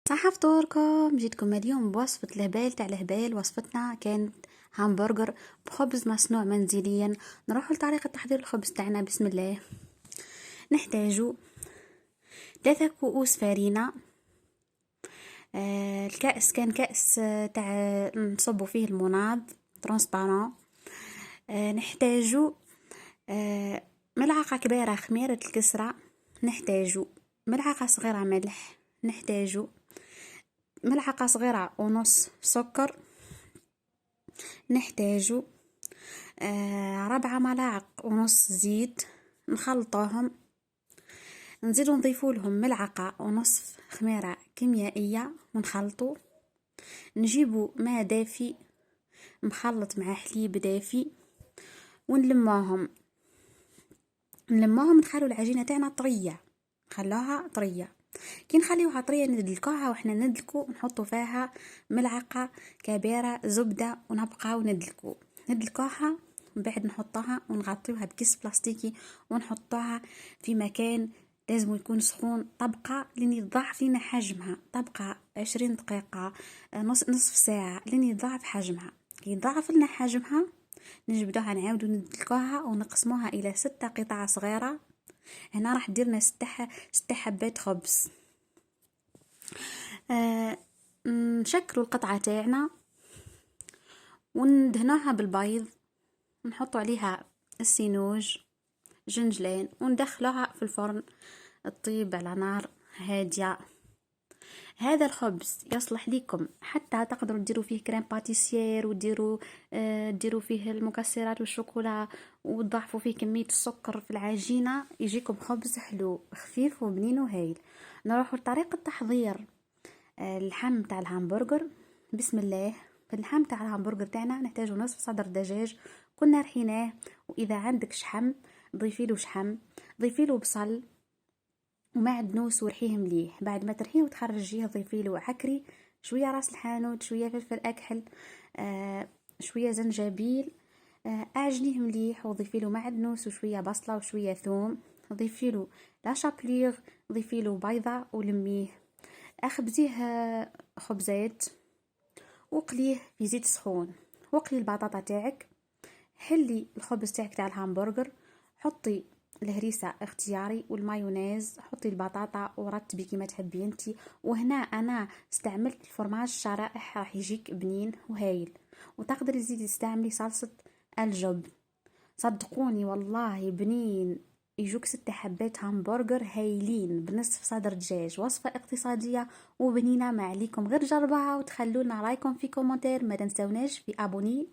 صحة فطوركم. جيتكم اليوم بوصفة الهبال تاع الهبال. وصفتنا كانت همبرجر بخبز مصنوع منزليا. نروح لطريقة تحضير الخبز تاعنا. بسم الله. نحتاجو 3 كؤوس فرينة. الكأس كان كأس تاع نصبو فيه المناض ترانسبارون. نحتاجو ملعقة كبيرة خميرة الكسرة. نحتاجو ملعقة صغيرة ملح. نحتاجو ملعقة صغيرة ونص سكر. نحتاجو 4 ملاعق ونص زيت. نخلطوهم. نزيدو نضيفو لهم ملعقة ونصف خميرة كيميائية ونخلطو. نجيبو ماء دافي مخلط مع حليب دافي ونلموهم. نخلو العجينة تاعنا طرية. خلوها طرية. كي نخليوها طرية ندلكوها، وحنا ندلكو نحطو فيها ملعقة كبيرة زبدة ونبقاو ندلكوها. من بعد نحطوها ونغطيوها بكيس بلاستيكي ونحطوها في مكان لازم يكون سخون. طبقة لين يضاعف لنا حجمها. طبقة 20 دقيقة نصف ساعة لين يضاعف حجمها. كي يضاعف لنا حجمها نجبدوها نعاودو ندلكوها ونقسموها إلى 6 قطع صغيرة. هنا راح ديرنا 6 حبات خبز. نشكلوا القطعة تاعنا وندهنوها بالبيض. نحطوا عليها السينوج جنجلين وندخلوها في الفرن الطيب على نار هادية. هذا الخبز يصلح لكم حتى تقدروا ديروا فيه كريم باتيسير ديروا فيه المكسرات والشوكولا وتضاعفوا فيه كمية السكر في العجينة. يجيكم خبز حلو خفيف وبنين وهايل. نروحوا لطريقة تحضير اللحم تاع الهامبرجر. بسم الله. في اللحم تاع الهامبرجر تاعنا نحتاجو نصف صدر دجاج كنا رحيناه. واذا عندك شحم ضيفيلو شحم. ضيفيلو بصل ومعدنوس ورحيه مليح. بعد ما ترحيه وتخرجيه ضيفيلو عكري، شويه راس الحانوت، شويه فلفل اكحل، شويه زنجبيل. اعجنيه مليح وضيفيلو معدنوس وشويه بصله وشويه ثوم. ضيفيلو لا شابليغ. ضيفيلو بيضه ولميه. اخبزيه خبزات وقليه في زيت سخون. وقلي البطاطا تاعك. حلي الخبز تاعك تاع الهامبرجر. حطي الهريسة اختياري والمايونيز. حطي البطاطا ورتبي كيما تحبي انتي. وهنا انا استعملت الفرماج شرائح راح يجيك بنين وهايل. وتقدري تزيدي تستعملي صلصة الجب. صدقوني والله بنين. يجوك 6 حبات همبرجر هايلين بنصف صدر دجاج. وصفة اقتصادية وبنينة. ما عليكم غير جربها وتخلونا رايكم في كومنتير. ما تنسوناش في ابوني